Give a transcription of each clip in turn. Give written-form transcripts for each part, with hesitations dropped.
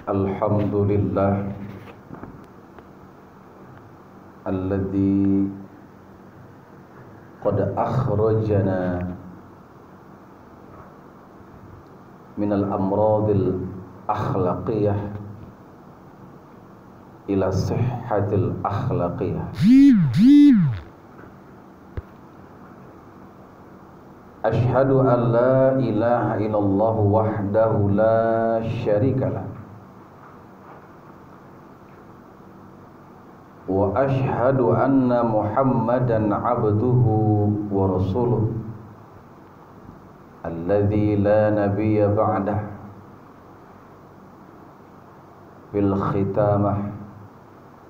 Alhamdulillah alladzi qad akhrajana minal amradil akhlaqiyah ila sihhatil akhlaqiyah. Ashhadu an la ilaha illallah wahdahu la syarikalah wa ashhadu anna Muhammadan abduhu wa rasuluh alladzi la nabiyya ba'dah bil khitamah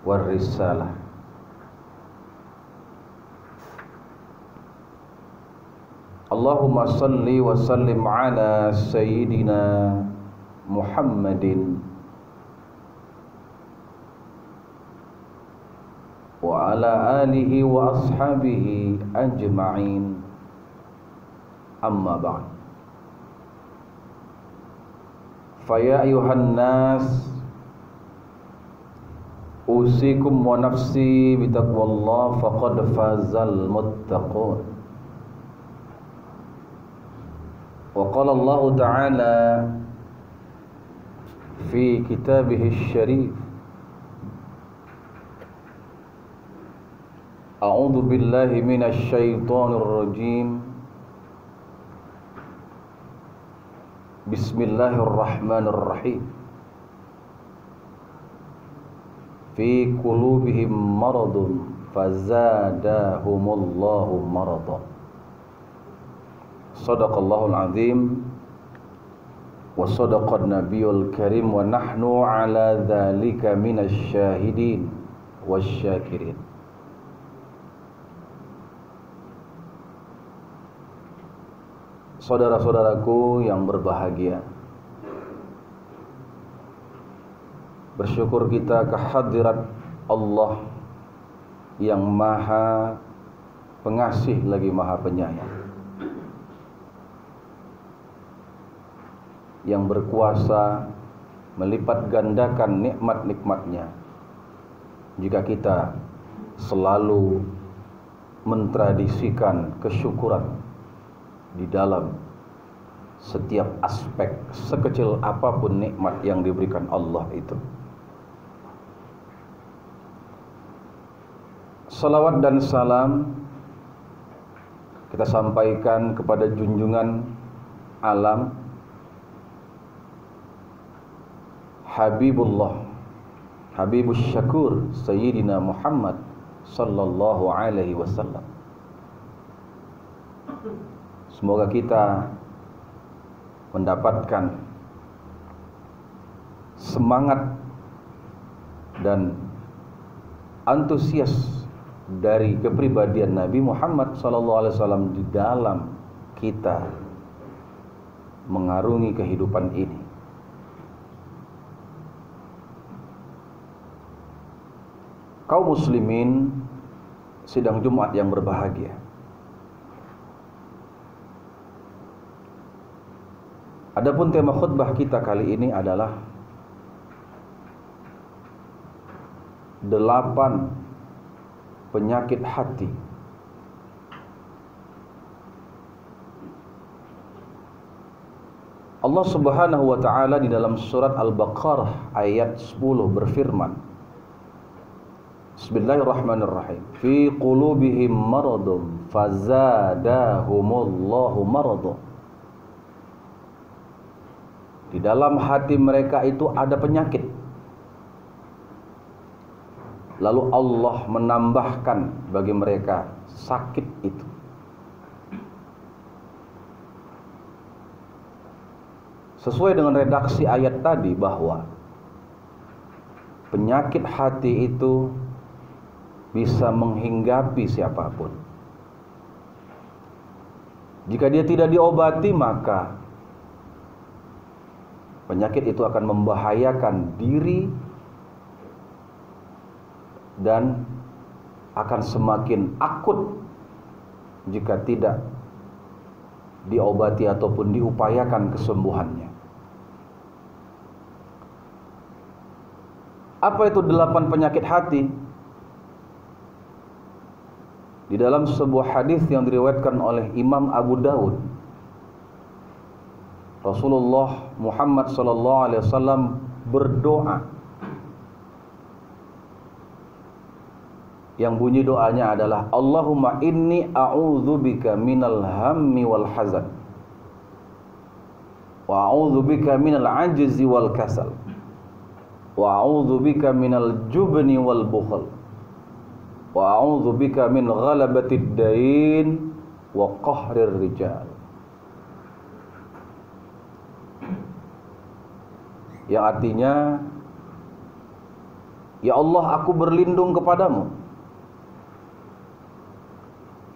war risalah. Allahumma salli wa sallim ala sayyidina Muhammadin wa ala alihi wa ashabihi ajma'in, amma ba'd. Faya ayuhan nas, usikum wa nafsi bitaqwallah faqad fazal muttaqun. Wa qala Allah ta'ala fi kitabihi syarif, a'udzu billahi minasy syaithanir rajim. Bismillahirrahmanirrahim. Fi qulubihim maradun fazadahumullahu maradan. Shadaqallahul azim wa sadaqan nabiyul karim wa nahnu ala dzalika minasy syahidin wasyakirin. Saudara-saudaraku yang berbahagia, bersyukur kita kehadirat Allah yang maha pengasih lagi maha penyayang, yang berkuasa melipat gandakan nikmat-nikmatnya jika kita selalu mentradisikan kesyukuran di dalam setiap aspek, sekecil apapun nikmat yang diberikan Allah itu. Salawat dan salam kita sampaikan kepada junjungan alam Habibullah, Habibus Syakur, Sayyidina Muhammad sallallahu alaihi wasallam. Semoga kita mendapatkan semangat dan antusias dari kepribadian Nabi Muhammad sallallahu alaihi wasallam di dalam kita mengarungi kehidupan ini. Kaum muslimin sidang Jumat yang berbahagia, adapun tema khutbah kita kali ini adalah 8 penyakit hati. Allah Subhanahu wa taala di dalam surat Al-Baqarah ayat 10 berfirman, Bismillahirrahmanirrahim. Fi qulubihim maradun fazadahumullahu maradun. Di dalam hati mereka itu ada penyakit, lalu Allah menambahkan bagi mereka sakit itu. Sesuai dengan redaksi ayat tadi bahwa penyakit hati itu bisa menghinggapi siapapun. Jika dia tidak diobati, maka penyakit itu akan membahayakan diri dan akan semakin akut jika tidak diobati ataupun diupayakan kesembuhannya. Apa itu 8 penyakit hati? Di dalam sebuah hadis yang diriwayatkan oleh Imam Abu Dawud, Rasulullah Muhammad SAW berdoa. Yang bunyi doanya adalah Allahumma inni a'udzubika minal hammi wal hazan wa a'udzubika minal ajzi wal kasal wa a'udzubika minal jubni wal bukhl wa a'udzubika min ghalabatid dain wa qahrir rijal. Yang artinya, ya Allah, aku berlindung kepadamu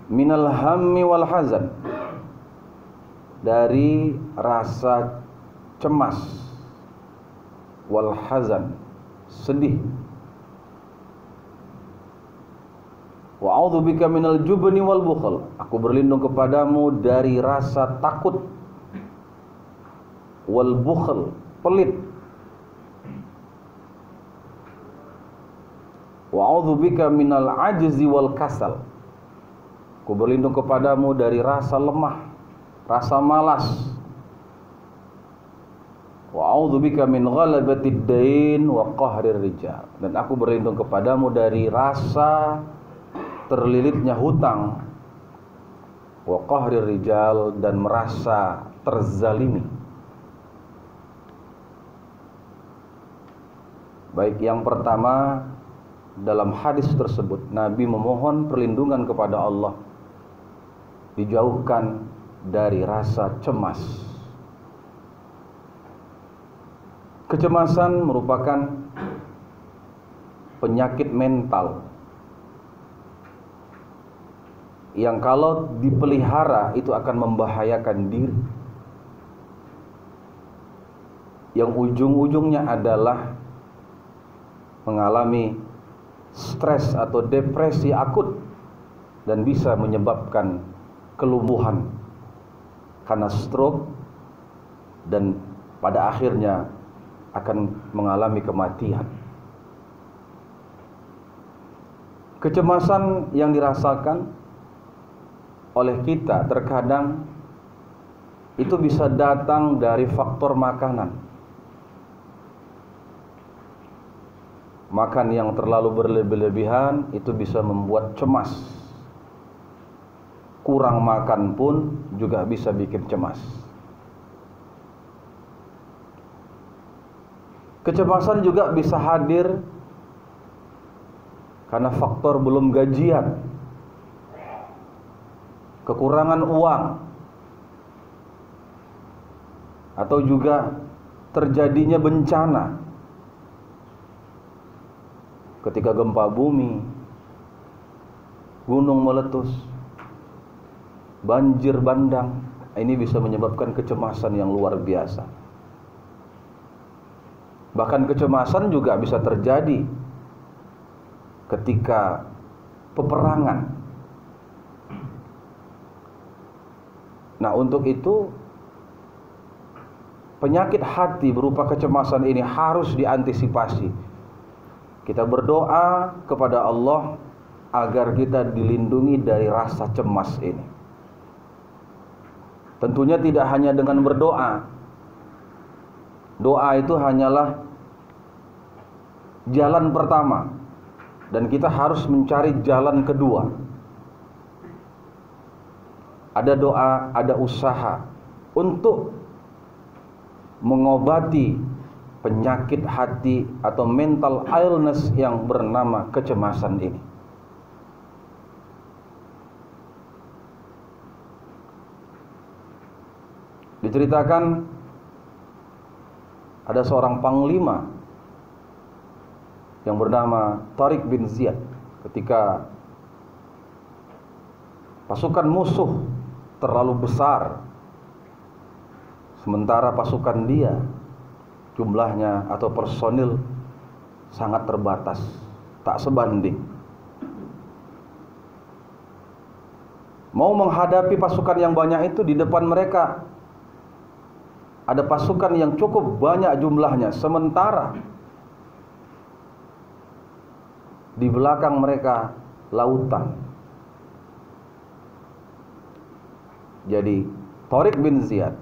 minal hammi wal hazan, dari rasa cemas, wal hazan, sedih, wa a'udzubika minal jubni wal bukhl, aku berlindung kepadamu dari rasa takut, wal bukhl, pelit, wa a'udzubika minal ajzi wal kasal, aku berlindung kepadamu dari rasa lemah, rasa malas. Wa a'udzubika min ghalabatid dain wa qahrir rijal, dan aku berlindung kepadamu dari rasa terlilitnya hutang, wa qahrir rijal, dan merasa terzalimi. Baik, yang pertama, dalam hadis tersebut Nabi memohon perlindungan kepada Allah, dijauhkan dari rasa cemas. Kecemasan merupakan penyakit mental yang kalau dipelihara itu akan membahayakan diri, yang ujung-ujungnya adalah mengalami stres atau depresi akut dan bisa menyebabkan kelumpuhan karena stroke, dan pada akhirnya akan mengalami kematian. Kecemasan yang dirasakan oleh kita terkadang itu bisa datang dari faktor makanan. Makan yang terlalu berlebihan itu bisa membuat cemas. Kurang makan pun juga bisa bikin cemas. Kecemasan juga bisa hadir karena faktor belum gajian, kekurangan uang, atau juga terjadinya bencana. Ketika gempa bumi, gunung meletus, banjir bandang, ini bisa menyebabkan kecemasan yang luar biasa. Bahkan kecemasan juga bisa terjadi ketika peperangan. Nah, untuk itu penyakit hati berupa kecemasan ini harus diantisipasi. Kita berdoa kepada Allah agar kita dilindungi dari rasa cemas ini. Tentunya tidak hanya dengan berdoa. Doa itu hanyalah jalan pertama, dan kita harus mencari jalan kedua. Ada doa, ada usaha untuk mengobati penyakit hati atau mental illness yang bernama kecemasan ini. Diceritakan ada seorang panglima yang bernama Tariq bin Ziyad. Ketika pasukan musuh terlalu besar, sementara pasukan dia jumlahnya atau personil sangat terbatas, tak sebanding. Mau menghadapi pasukan yang banyak itu, di depan mereka ada pasukan yang cukup banyak jumlahnya, sementara di belakang mereka lautan. Jadi Tariq bin Ziyad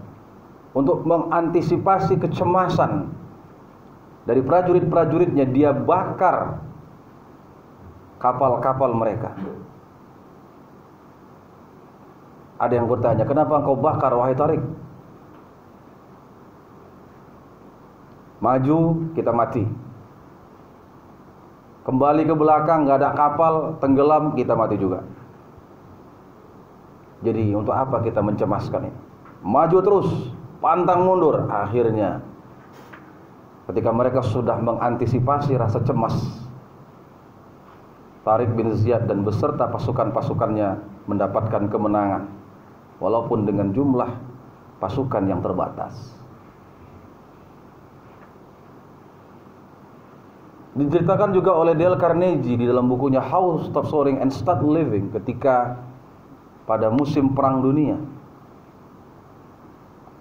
untuk mengantisipasi kecemasan dari prajurit-prajuritnya, dia bakar kapal-kapal mereka. Ada yang bertanya, kenapa engkau bakar wahai Tariq? Maju kita mati, kembali ke belakang nggak ada kapal, tenggelam kita mati juga. Jadi untuk apa kita mencemaskan ini? Maju terus, pantang mundur. Akhirnya ketika mereka sudah mengantisipasi rasa cemas, Tariq bin Ziyad dan beserta pasukan-pasukannya mendapatkan kemenangan, walaupun dengan jumlah pasukan yang terbatas. Diceritakan juga oleh Dale Carnegie di dalam bukunya How to Stop Soaring and Start Living, ketika pada musim Perang Dunia,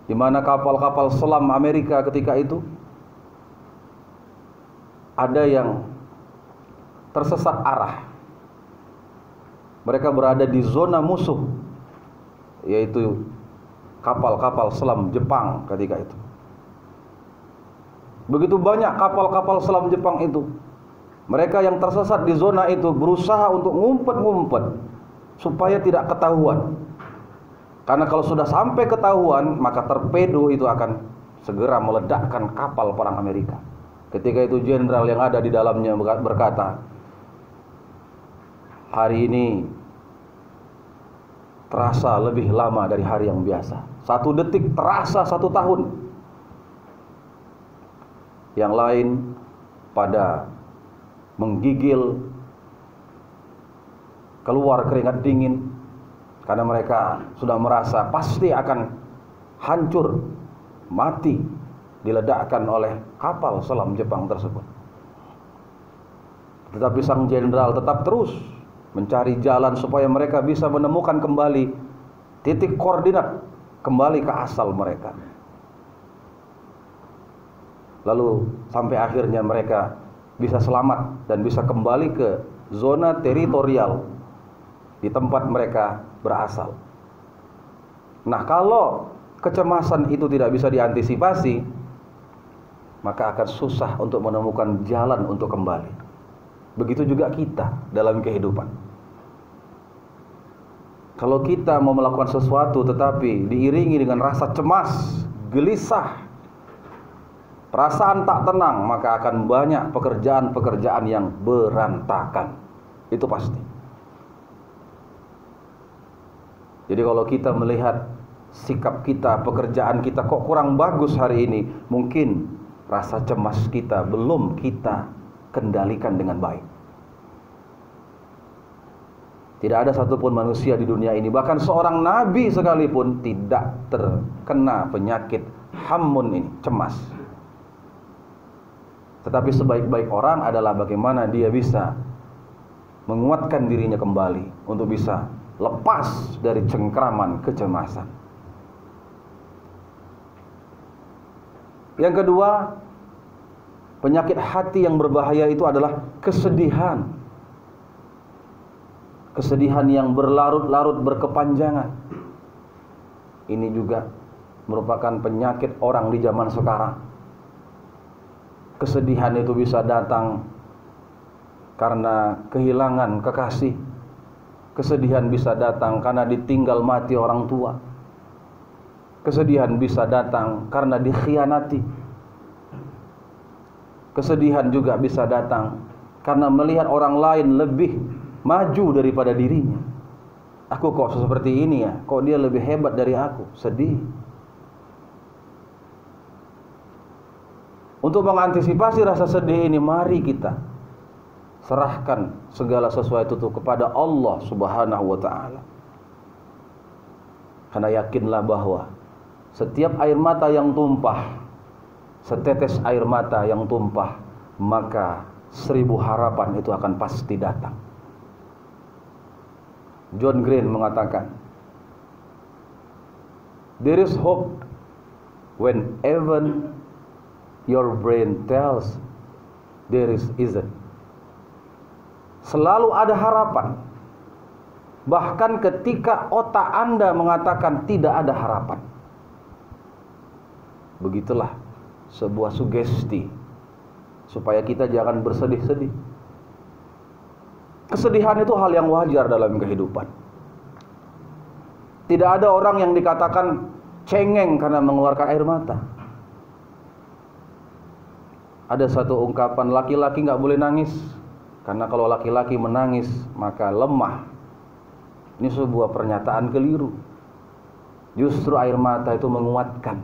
di mana kapal-kapal selam Amerika ketika itu ada yang tersesat arah. Mereka berada di zona musuh, yaitu kapal-kapal selam Jepang ketika itu. Begitu banyak kapal-kapal selam Jepang itu. Mereka yang tersesat di zona itu berusaha untuk ngumpet-ngumpet supaya tidak ketahuan. Karena kalau sudah sampai ketahuan, maka torpedo itu akan segera meledakkan kapal perang Amerika. Ketika itu jenderal yang ada di dalamnya berkata, hari ini terasa lebih lama dari hari yang biasa. 1 detik terasa 1 tahun. Yang lain pada menggigil, keluar keringat dingin, karena mereka sudah merasa pasti akan hancur, mati, diledakkan oleh kapal selam Jepang tersebut. Tetapi sang jenderal tetap terus mencari jalan supaya mereka bisa menemukan kembali titik koordinat, kembali ke asal mereka. Lalu sampai akhirnya mereka bisa selamat dan bisa kembali ke zona teritorial di tempat mereka berasal. Nah, kalau kecemasan itu tidak bisa diantisipasi, maka akan susah untuk menemukan jalan untuk kembali. Begitu juga kita dalam kehidupan. Kalau kita mau melakukan sesuatu tetapi diiringi dengan rasa cemas, gelisah, perasaan tak tenang, maka akan banyak pekerjaan-pekerjaan yang berantakan. Itu pasti. Jadi kalau kita melihat sikap kita, pekerjaan kita kok kurang bagus hari ini, mungkin rasa cemas kita belum kita kendalikan dengan baik. Tidak ada satupun manusia di dunia ini, bahkan seorang nabi sekalipun, tidak terkena penyakit hammun ini, cemas. Tetapi sebaik-baik orang adalah bagaimana dia bisa menguatkan dirinya kembali untuk bisa lepas dari cengkraman kecemasan. Yang kedua, penyakit hati yang berbahaya itu adalah kesedihan. Kesedihan yang berlarut-larut, berkepanjangan. Ini juga merupakan penyakit orang di zaman sekarang. Kesedihan itu bisa datang karena kehilangan kekasih. Kesedihan bisa datang karena ditinggal mati orang tua. Kesedihan bisa datang karena dikhianati. Kesedihan juga bisa datang karena melihat orang lain lebih maju daripada dirinya. Aku kok seperti ini ya, kok dia lebih hebat dari aku. Sedih. Untuk mengantisipasi rasa sedih ini, mari kita serahkan segala sesuatu itu kepada Allah Subhanahu wa ta'ala. Karena yakinlah bahwa setiap air mata yang tumpah, setetes air mata yang tumpah, maka 1000 harapan itu akan pasti datang. John Green mengatakan, there is hope when even your brain tells there isn't. Selalu ada harapan. Bahkan ketika otak Anda mengatakan tidak ada harapan. Begitulah sebuah sugesti supaya kita jangan bersedih-sedih. Kesedihan itu hal yang wajar dalam kehidupan. Tidak ada orang yang dikatakan cengeng karena mengeluarkan air mata. Ada satu ungkapan, laki-laki nggak boleh nangis, karena kalau laki-laki menangis maka lemah. Ini sebuah pernyataan keliru. Justru air mata itu menguatkan.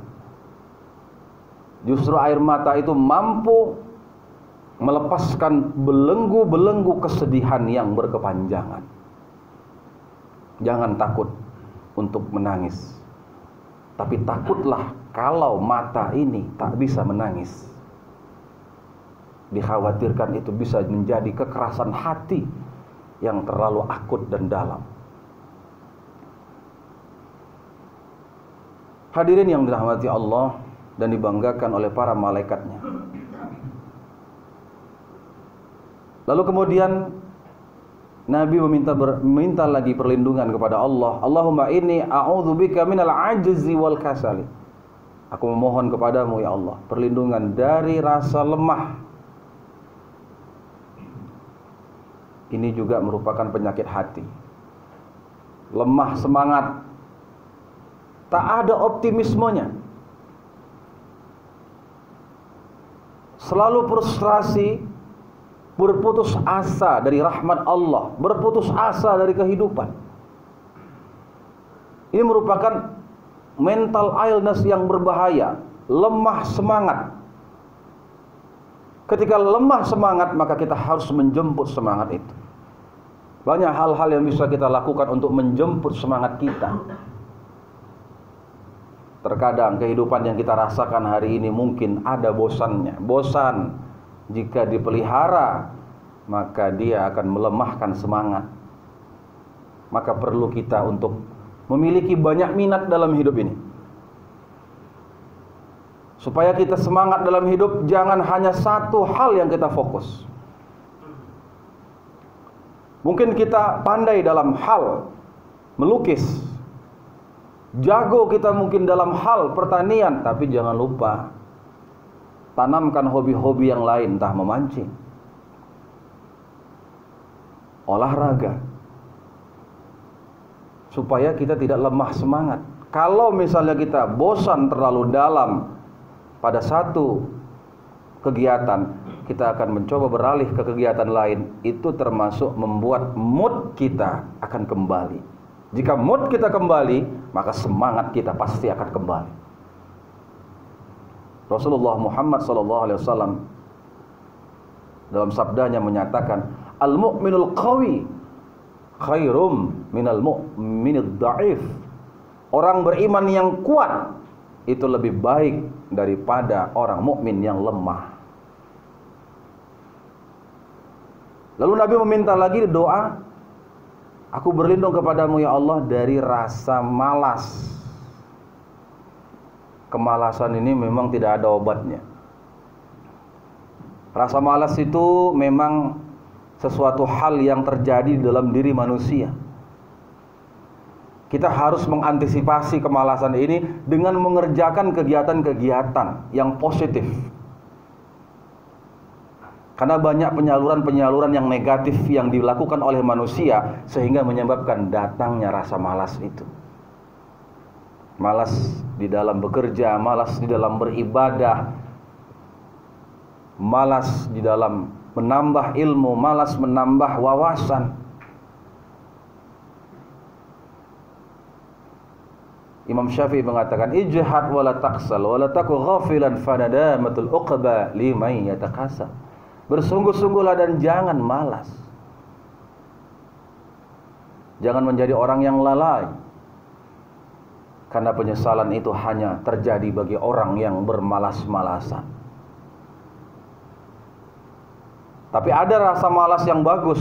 Justru air mata itu mampu melepaskan belenggu-belenggu kesedihan yang berkepanjangan. Jangan takut untuk menangis, tapi takutlah kalau mata ini tak bisa menangis. Dikhawatirkan itu bisa menjadi kekerasan hati yang terlalu akut dan dalam. Hadirin yang dirahmati Allah dan dibanggakan oleh para malaikatnya. Lalu kemudian Nabi meminta lagi perlindungan kepada Allah. Allahumma inni a'udzubika minal ajzi wal kasali. Aku memohon kepadamu ya Allah perlindungan dari rasa lemah. Ini juga merupakan penyakit hati. Lemah semangat. Tak ada optimismenya. Selalu frustrasi, berputus asa dari rahmat Allah, berputus asa dari kehidupan. Ini merupakan mental illness yang berbahaya, lemah semangat. Ketika lemah semangat, maka kita harus menjemput semangat itu. Banyak hal-hal yang bisa kita lakukan untuk menjemput semangat kita. Terkadang kehidupan yang kita rasakan hari ini mungkin ada bosannya. Bosan jika dipelihara, maka dia akan melemahkan semangat. Maka perlu kita untuk memiliki banyak minat dalam hidup ini. Supaya kita semangat dalam hidup, jangan hanya satu hal yang kita fokus. Mungkin kita pandai dalam hal melukis, jago kita mungkin dalam hal pertanian, tapi jangan lupa tanamkan hobi-hobi yang lain, entah memancing, olahraga, supaya kita tidak lemah semangat. Kalau misalnya kita bosan terlalu dalam pada satu kegiatan, kita akan mencoba beralih ke kegiatan lain. Itu termasuk membuat mood kita akan kembali. Jika mood kita kembali, maka semangat kita pasti akan kembali. Rasulullah Muhammad SAW dalam sabdanya menyatakan, al-mu'minul qawi khairum minal mu'minid da'if. Orang beriman yang kuat itu lebih baik daripada orang mukmin yang lemah. Lalu Nabi meminta lagi doa, aku berlindung kepadamu ya Allah dari rasa malas. Kemalasan ini memang tidak ada obatnya. Rasa malas itu memang sesuatu hal yang terjadi dalam diri manusia. Kita harus mengantisipasi kemalasan ini dengan mengerjakan kegiatan-kegiatan yang positif. Karena banyak penyaluran-penyaluran yang negatif yang dilakukan oleh manusia sehingga menyebabkan datangnya rasa malas itu. Malas di dalam bekerja, malas di dalam beribadah, malas di dalam menambah ilmu, malas menambah wawasan. Imam Syafi'i mengatakan, ijhad wala taksal wala taku ghafilan fanadamatul uqba liman yatakasal. Bersungguh-sungguhlah dan jangan malas. Jangan menjadi orang yang lalai. Karena penyesalan itu hanya terjadi bagi orang yang bermalas-malasan. Tapi ada rasa malas yang bagus.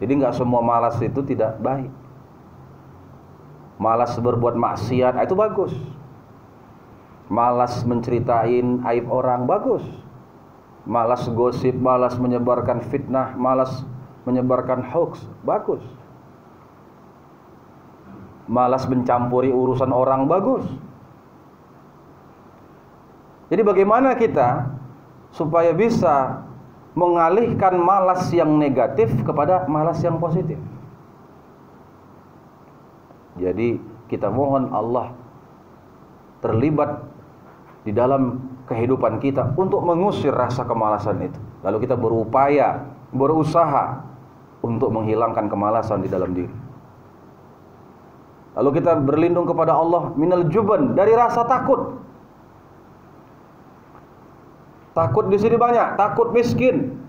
Jadi nggak semua malas itu tidak baik. Malas berbuat maksiat itu bagus. Malas menceritain aib orang bagus. Malas gosip, malas menyebarkan fitnah, malas menyebarkan hoax, bagus. Malas mencampuri urusan orang, bagus. Jadi bagaimana kita supaya bisa mengalihkan malas yang negatif kepada malas yang positif? Jadi kita mohon Allah terlibat di dalam kehidupan kita untuk mengusir rasa kemalasan itu. Lalu kita berupaya, berusaha untuk menghilangkan kemalasan di dalam diri. Lalu kita berlindung kepada Allah minal juban, dari rasa takut. Takut di sini banyak, takut miskin.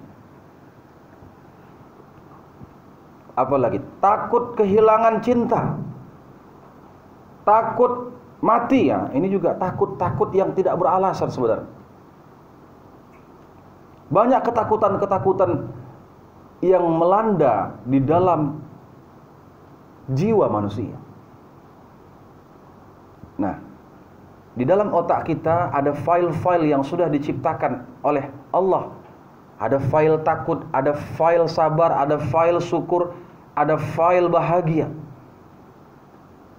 Apalagi takut kehilangan cinta. Takut mati, ya. Ini juga takut-takut yang tidak beralasan sebenarnya. Banyak ketakutan-ketakutan yang melanda di dalam jiwa manusia. Nah, di dalam otak kita ada file-file yang sudah diciptakan oleh Allah. Ada file takut, ada file sabar, ada file syukur, ada file bahagia.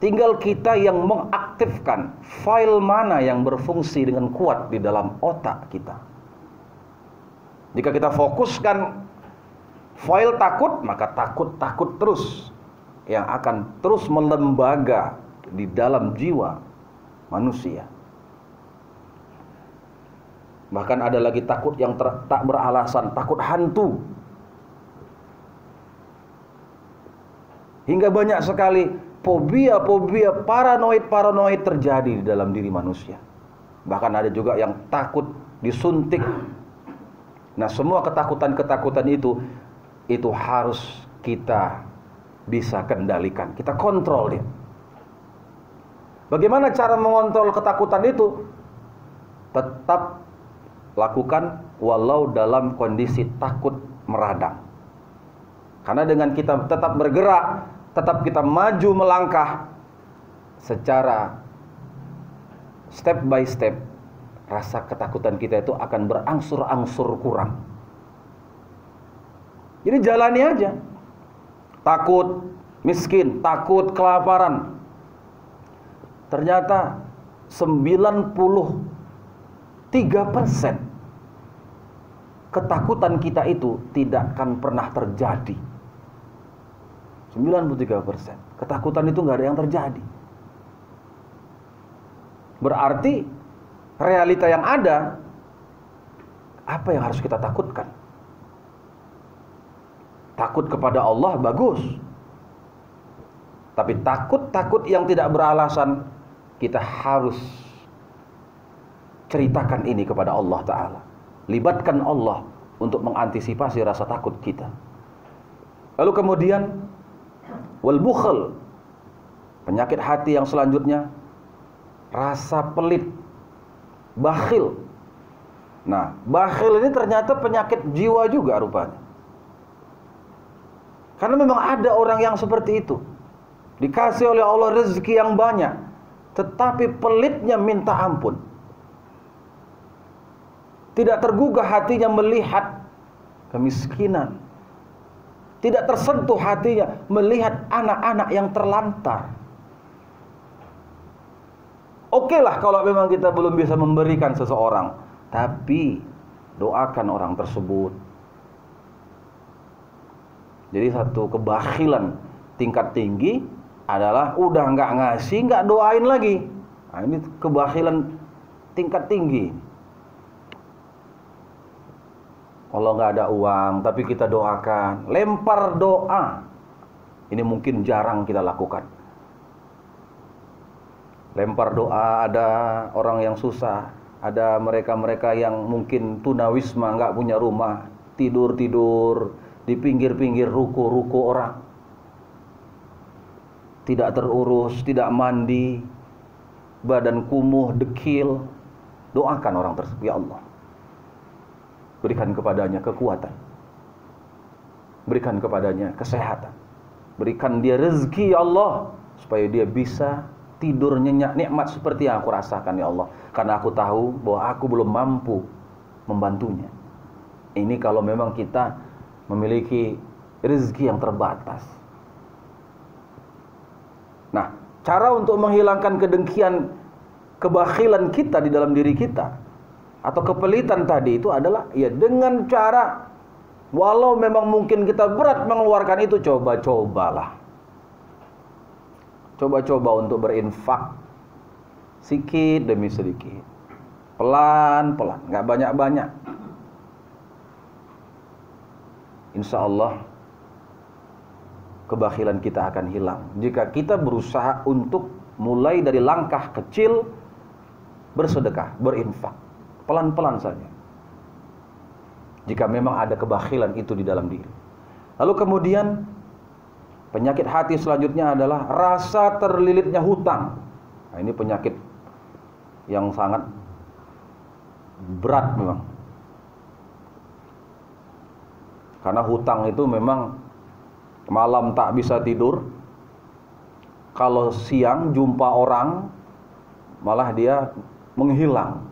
Tinggal kita yang mengaktifkan file mana yang berfungsi dengan kuat di dalam otak kita. Jika kita fokuskan file takut, maka takut-takut terus yang akan terus melembaga di dalam jiwa manusia. Bahkan ada lagi takut yang tak beralasan, takut hantu. Hingga banyak sekali fobia-fobia, paranoid terjadi di dalam diri manusia. Bahkan ada juga yang takut disuntik. Nah, semua ketakutan-ketakutan itu harus kita bisa kendalikan. Kita kontrol dia. Bagaimana cara mengontrol ketakutan itu? Tetap lakukan walau dalam kondisi takut meradang. Karena dengan kita tetap bergerak, tetap kita maju melangkah secara step by step, rasa ketakutan kita itu akan berangsur-angsur kurang. Jadi jalani aja. Takut miskin, takut kelaparan. Ternyata 93% ketakutan kita itu tidak akan pernah terjadi. 93%. Ketakutan itu nggak ada yang terjadi. Berarti realita yang ada, apa yang harus kita takutkan? Takut kepada Allah bagus. Tapi takut yang tidak beralasan, kita harus ceritakan ini kepada Allah Ta'ala. Libatkan Allah untuk mengantisipasi rasa takut kita. Lalu kemudian wal bukhl, penyakit hati yang selanjutnya, rasa pelit, bakhil. Nah, bakhil ini ternyata penyakit jiwa juga rupanya. Karena memang ada orang yang seperti itu. Dikasih oleh Allah rezeki yang banyak, tetapi pelitnya minta ampun. Tidak tergugah hatinya melihat kemiskinan. Tidak tersentuh hatinya melihat anak-anak yang terlantar. Oke lah kalau memang kita belum bisa memberikan seseorang, tapi doakan orang tersebut. Jadi satu kebakhilan tingkat tinggi adalah udah nggak ngasih, nggak doain lagi. Nah, ini kebakhilan tingkat tinggi. Kalau nggak ada uang, tapi kita doakan, lempar doa. Ini mungkin jarang kita lakukan. Lempar doa, ada orang yang susah, ada mereka-mereka yang mungkin tunawisma, nggak punya rumah, tidur-tidur di pinggir-pinggir ruko-ruko orang. Tidak terurus, tidak mandi, badan kumuh, dekil. Doakan orang tersebut, ya Allah, berikan kepadanya kekuatan, berikan kepadanya kesehatan, berikan dia rezeki, ya Allah, supaya dia bisa tidur nyenyak nikmat seperti yang aku rasakan, ya Allah, karena aku tahu bahwa aku belum mampu membantunya. Ini kalau memang kita memiliki rezeki yang terbatas. Nah, cara untuk menghilangkan kedengkian, kebakhilan kita di dalam diri kita atau kepelitan tadi itu adalah ya dengan cara, walau memang mungkin kita berat mengeluarkan itu, coba-cobalah. Coba-coba untuk berinfak sedikit demi sedikit, pelan-pelan, nggak banyak-banyak. Insya Allah kebakhilan kita akan hilang jika kita berusaha untuk mulai dari langkah kecil, bersedekah, berinfak, pelan-pelan saja. Jika memang ada kebakhilan itu di dalam diri. Lalu kemudian penyakit hati selanjutnya adalah rasa terlilitnya hutang. Nah, ini penyakit yang sangat berat memang. Karena hutang itu memang malam tak bisa tidur. Kalau siang jumpa orang, malah dia menghilang,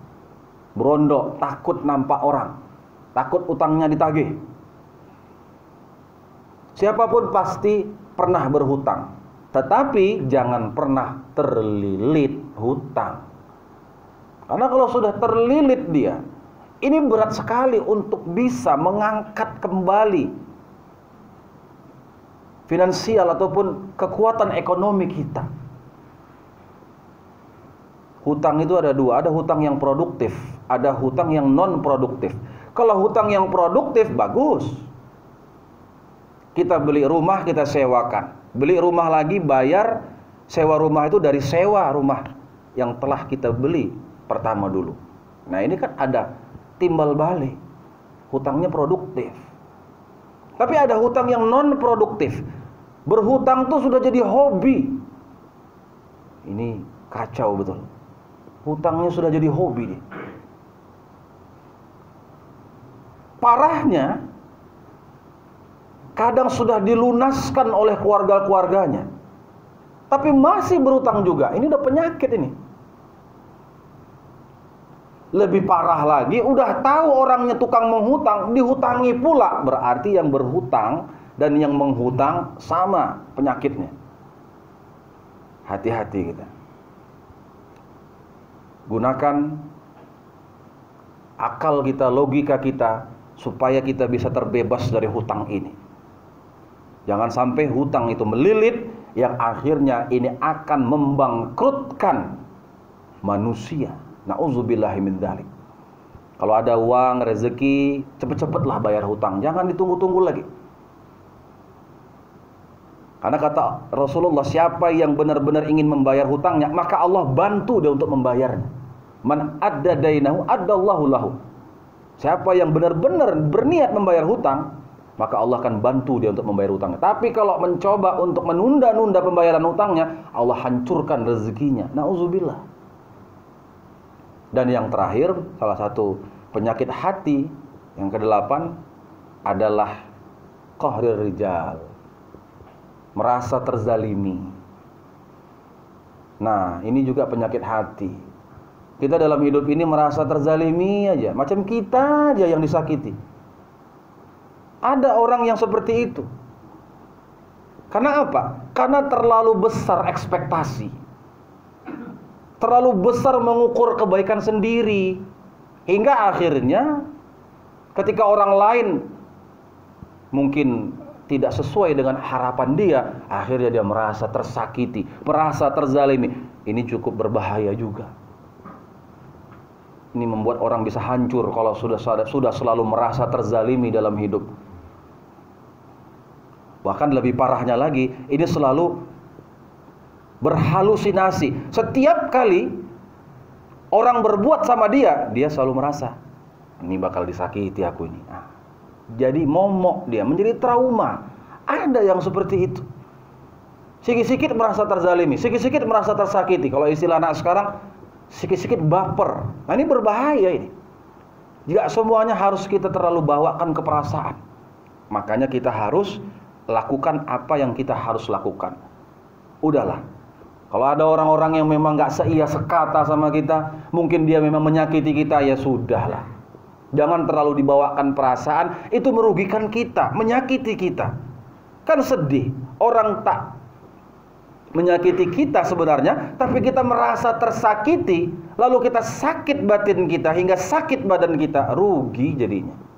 berondok, takut nampak orang, takut utangnya ditagih. Siapapun pasti pernah berhutang, tetapi jangan pernah terlilit hutang. Karena kalau sudah terlilit dia, ini berat sekali untuk bisa mengangkat kembali finansial ataupun kekuatan ekonomi kita. Hutang itu ada dua, ada hutang yang produktif, ada hutang yang non produktif. Kalau hutang yang produktif bagus, kita beli rumah, kita sewakan, beli rumah lagi, bayar sewa rumah itu dari sewa rumah yang telah kita beli pertama dulu. Nah, ini kan ada timbal balik, hutangnya produktif. Tapi ada hutang yang non produktif. Berhutang tuh sudah jadi hobi. Ini kacau betul. Hutangnya sudah jadi hobi nih. Parahnya, kadang sudah dilunaskan oleh keluarga-keluarganya, tapi masih berhutang juga. Ini udah penyakit ini. Lebih parah lagi, udah tahu orangnya tukang menghutang, dihutangi pula. Berarti yang berhutang dan yang menghutang sama penyakitnya. Hati-hati kita. Gunakan akal kita, logika kita, supaya kita bisa terbebas dari hutang ini. Jangan sampai hutang itu melilit, yang akhirnya ini akan membangkrutkan manusia. Na'udzubillahi min dzalik. Kalau ada uang, rezeki, cepet-cepetlah bayar hutang, jangan ditunggu-tunggu lagi. Karena kata Rasulullah, siapa yang benar-benar ingin membayar hutangnya, maka Allah bantu dia untuk membayarnya. Man adda dainahu addallahu lahu. Siapa yang benar-benar berniat membayar hutang, maka Allah akan bantu dia untuk membayar hutangnya. Tapi kalau mencoba untuk menunda-nunda pembayaran hutangnya, Allah hancurkan rezekinya. Na'udzubillah. Dan yang terakhir, salah satu penyakit hati yang ke-8 adalah qahrir rijal, merasa terzalimi. Nah, ini juga penyakit hati. Kita dalam hidup ini merasa terzalimi aja, macam kita aja yang disakiti. Ada orang yang seperti itu. Karena apa? Karena terlalu besar ekspektasi, terlalu besar mengukur kebaikan sendiri, hingga akhirnya ketika orang lain mungkin tidak sesuai dengan harapan dia, akhirnya dia merasa tersakiti, merasa terzalimi. Ini cukup berbahaya juga. Ini membuat orang bisa hancur kalau sudah selalu merasa terzalimi dalam hidup. Bahkan lebih parahnya lagi, ini selalu berhalusinasi. Setiap kali orang berbuat sama dia, dia selalu merasa ini bakal disakiti aku ini. Nah, jadi momok dia, menjadi trauma. Ada yang seperti itu. Sikit-sikit merasa terzalimi, sikit-sikit merasa tersakiti. Kalau istilah anak sekarang, sikit-sikit baper. Nah, ini berbahaya ini. Jika semuanya harus kita terlalu bawakan ke perasaan, makanya kita harus lakukan apa yang kita harus lakukan. Udahlah. Kalau ada orang-orang yang memang gak seia sekata sama kita, mungkin dia memang menyakiti kita, ya sudahlah. Jangan terlalu dibawakan perasaan, itu merugikan kita, menyakiti kita. Kan sedih. Orang tak menyakiti kita sebenarnya, tapi kita merasa tersakiti, lalu kita sakit batin kita hingga sakit badan kita, rugi jadinya.